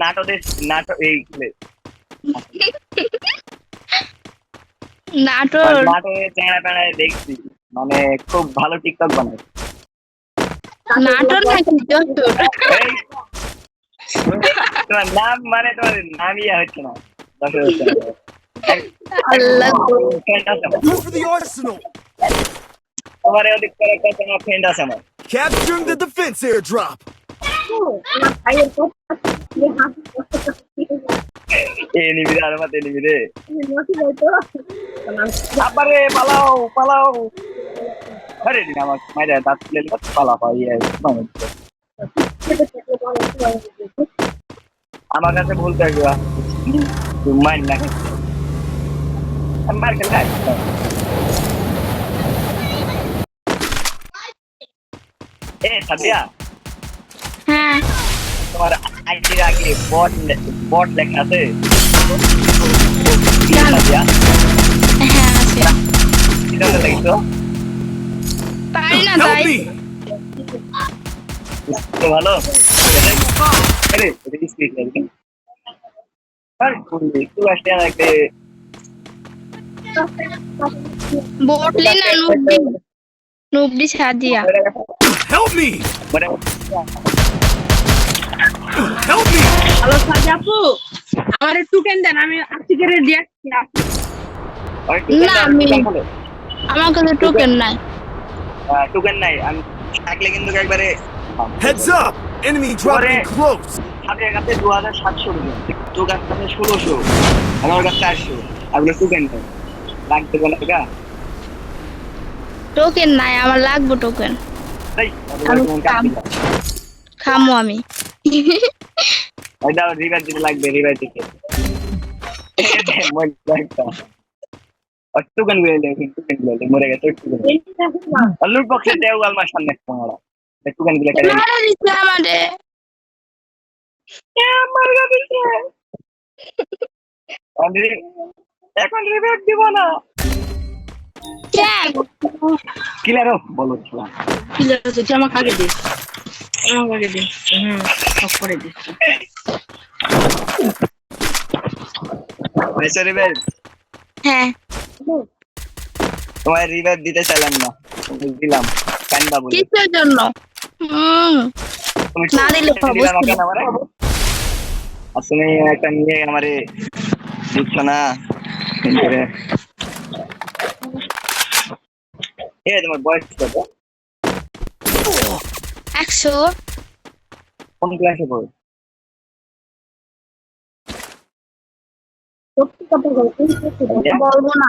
নাটক এই নাটকে চেহারা পেড়ায় দেখছি, মানে খুব ভালো টিকটক বানায়। নাটক নাকি যশোর? তোমার নাম মানে তোমার নামই হচ্ছে না। আল্লাহ তোমার ওদিক করে তোমার ফ্রেন্ড আছে আমার। Capturing the defense airdrop. Enemy আর মত এনিমি রে। আবারে পালাও পালাও। আরে দিন আমার মাইরা দাঁত লেল পালা পাই আমার কাছে বলতে গিয়া তুই মাইন না মার খেল খাই। এ সাদিয়া, হ্যাঁ তোমার আইডির আগে বট লেখা আছে? সাদিয়া হ্যাঁ আছে। কিটা লেখছো? পারি না Help তাই। me. তো ভালো। আরে এটা স্পিড লাগবে। আর একটু আসতে লাগবে। বটলি না নুবডি? নুবডি সাদিয়া। Help me. মানে Help me. হ্যালো সাদিয়া আপু, আমার টোকেন দেন, আমি আজকে রেডি আছি। না আমি আমার কাছে টোকেন নাই। টোকেন নাই, আমি থাকলে কিন্তু একবারে Heads up. Enemy dropping close. আপনার কাছে 2700 টোকেন কাছে 1600, আমার কাছে 400, আপনার টোকেন নেই লাগবে কোন টাকা? টোকেন নাই, আমার লাগবে টোকেন। তাই খামো আমি। ওইটা রিভার দিতে লাগবে, রিভার দিতে টোকেন গুলো টোকেন গুলো মরে গেছে। লুট বক্সে দেও আলমার সামনে তোমারা টোকেন গুলো কেন মারা দিছে আমারে। মারা দিছে এখন রিভার দিব না কেন? কিলার বলো ছিলাম কিলার আছে আমাকে আগে দে, আমাকে আগে দে। সব করে দিচ্ছি। মেসে রিভার হ্যাঁ তোমার রিভার দিতে চাইলাম না, দিলাম কান্দা বলে। কিসের জন্য? তুমি না দিলে দিলা না কেন আমারে? আর তুমি একটা নিয়ে আমারে দিচ্ছ না করে। এ তোমার বয়স কত? 100। কোন ক্লাসে পড়ো? বলবো না।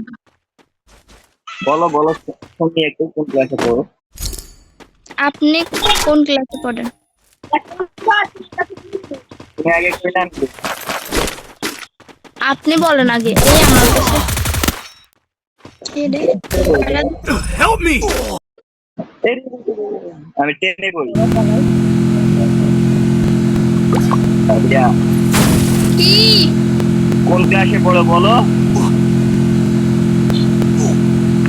বলো বলো তুমি একটু কোন ক্লাসে পড়ো? আপনি কোন ক্লাসে পড়েন? তুমি আগে কইলাম কি? আপনি বলেন আগে। এই আমার কাছে Help me. আমি টেনে করি। সাদিয়া কি কোন ক্লাসে পড়ো বলো?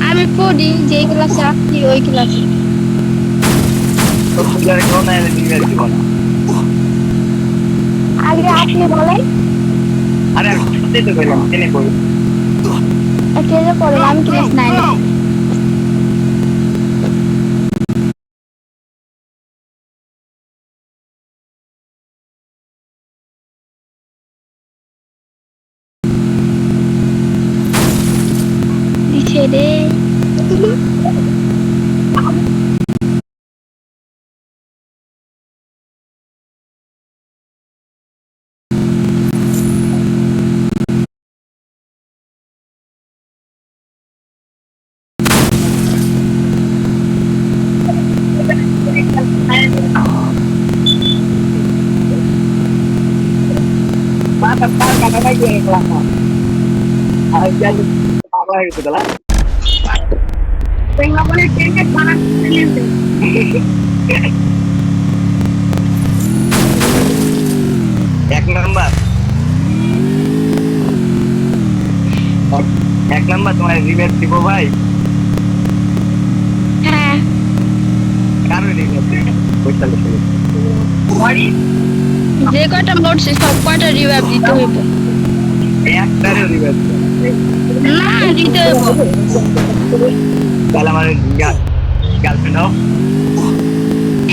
আমি পড়ি যে ক্লাসে আছি ওই ক্লাসে। তো ক্লাসে কোন না রিভার দিব না। আগে আপনি বলেন। আরে আমি সাথে তো কইলাম টেনে করি। কেন পড়েন? আমি ক্লাস 9 এ। দিছে রে। Mata cara lagi yang kelapa. Aja apa itu lah? Pengen boleh cengket panas ini. এক নাম্বার তোমার রিভার দিব ভাই। হ্যাঁ কারো রিভার পয়সা লেগে What is? যে কয়টা মরছে সব কয়টা রিভাইভ দিতে হইব। একটারে রিভাইভ না দিতে হইব। তাহলে আমার গার্লফ্রেন্ড হোক।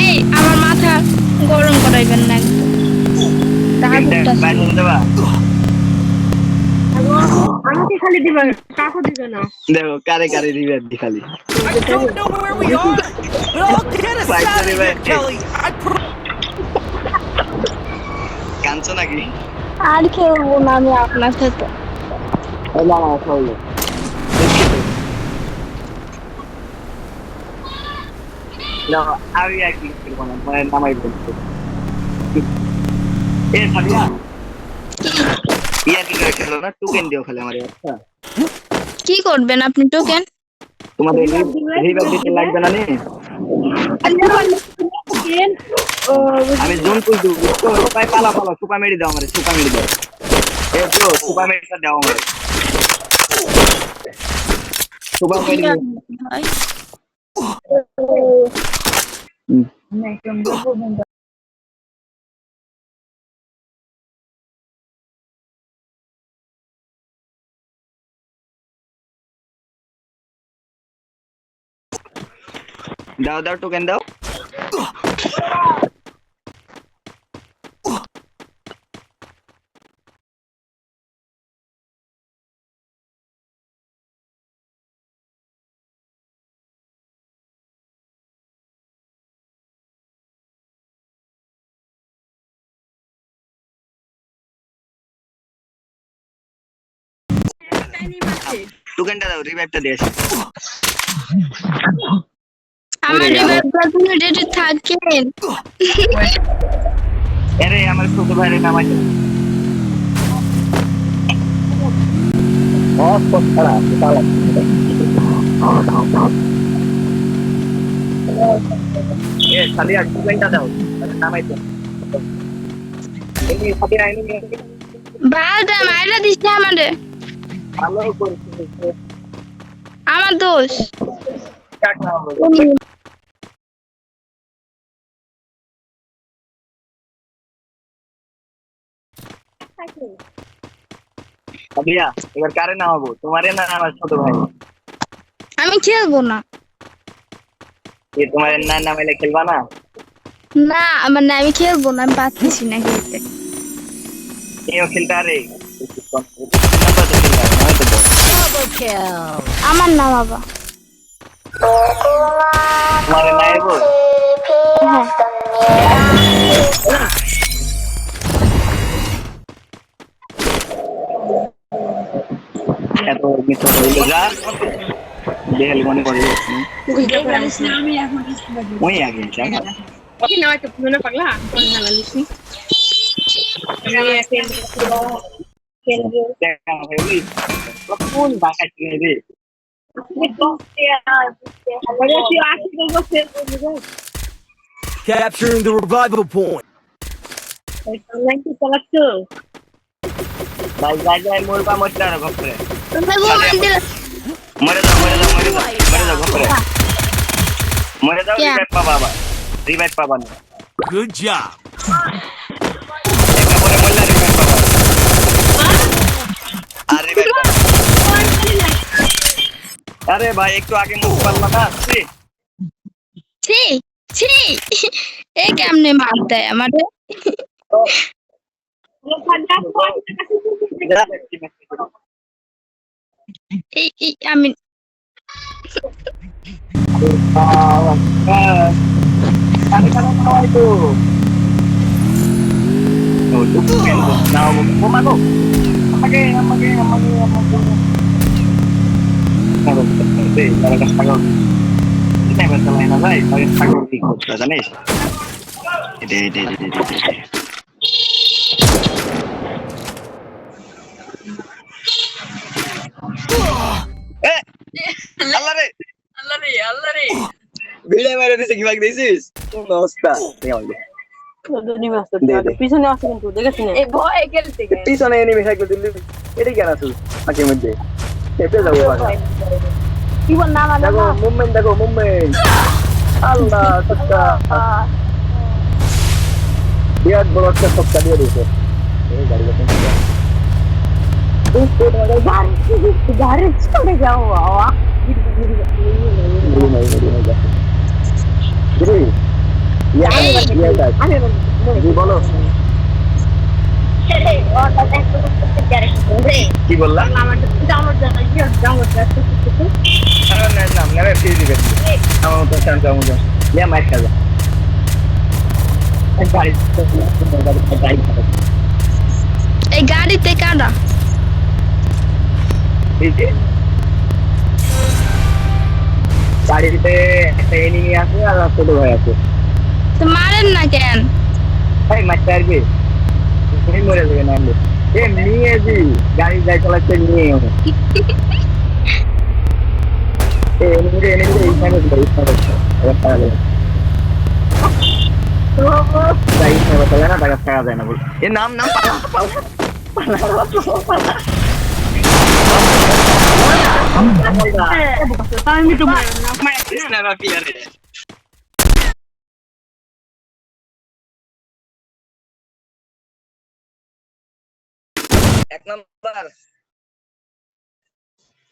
এই আমার মাথা গরম করাইবেন না একদম। তাহাজুদটা বাইরে ছিল। দেবা আমাকে খালি দিবা, কাকু দিবে না। দেখো কারে কারে রিভাইভ দি খালি I don't know where we are, but I'll get us Fight out of for here, it. Kelly. কাঁদছো নাকি? আর খেলবো না আমি আপনার সাথে। না না খাওয়াবো না আমি আর কি করবো না মানে নামাই বলছি এ সাবিয়া ইয়ার কি করে খেলো না টুকেন দিও খালি আমার আচ্ছা কি করবেন আপনি টোকেন? তোমাদের রিভাইভ দিতে লাগবে না নে আমি জোন কই দেব তো পাই পালা পালা সুপা মেরে দাও আমারে সুপা মেরে দাও এ ব্রো সুপা মেরে দাও আমারে সুপা মেরে দাও দাও দাও টোকেন দাও টোকেনটা দাও রিভাইভটা দিয়ে আসি আমার রিভাইভটা তুমি রেডি থাকেন। আরে আমার ছোট ভাইয়ের নাম আছে ও পছরা পালা এ সাদিয়া টোকেনটা দাও নামাই তো এই সাদিয়া এনে বালটা মাইরা দিছে আমারে। ভালো করে আমার দোষ। কাটা সাদিয়া এবার কারে নামাবো তোমারে না আমার ছোট ভাই আমি খেলবো না। এ তোমারে না নামাইলে খেলবা না না মানে আমি খেলবো না, আমি পাচ্ছি না খেলতে। এও খেলতে আরে নাম্বার তো খেলবা না তো বল আমার না বাবা। তোমারে নাইবো হ্যাঁ এত মিথ্যা হইলো যা দেখালি মনে করে ওই আগে যা ওকে না তো মনে পাগলা কোন না লিসি কোন বাসা কি রে Capturing the revival point. ভাই যাই যাই মোরবা মরটা না গপরে তুমি ঘুমান দিলে মরে যাও গপরে মরে যাও क्या? রিভাইভ পাবা না Good job. একটা পরে মরলা রিভাইভ পাবা আর রিভাইভ আরে ভাই একটু আগে মুখ পারলা না ছি ছি এ কেমনে মার দেয় আমারে। এই আমি জানিস আল্লাহ রে ভিড়ে মেরে দিছে কি ভাগ দিছিস কোন অবস্থা পিছনে আছে কিন্তু দেখেছি না এই ভয় খেলতে পিছনে এনিমি থাকবে দিল্লি এটা কেন আছো মাঝে মধ্যে চেপে যাবো কি বল না না দেখো মুভমেন্ট আল্লাহ সত্তা বিরাট বড় একটা সপ্তাহ দিয়ে দিয়েছে এই গাড়ি যখন গাড়ি চলে যাও বাবা বলো কি বললাম আমার নাম নেবে ফিরে দিবে আমার মতো শান্ত আমার মতো নিয়ে মাইক খাবে এই গাড়িতে কাটা গাড়িতে একটা এনিমি আছে আর ছোট ভাই আছে তো মারেন না কেন ভাই মারতে পারবি তুমি মরে যাবে না এ নিয়ে দি গাড়ি যাই চালাচ্ছে নিয়ে এনিমি এইখানে না টাকা টাকা যায় না বল এ নাম নাম আমি তো এক নম্বর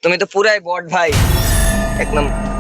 তুমি তো পুরাই বট ভাই এক নম্বর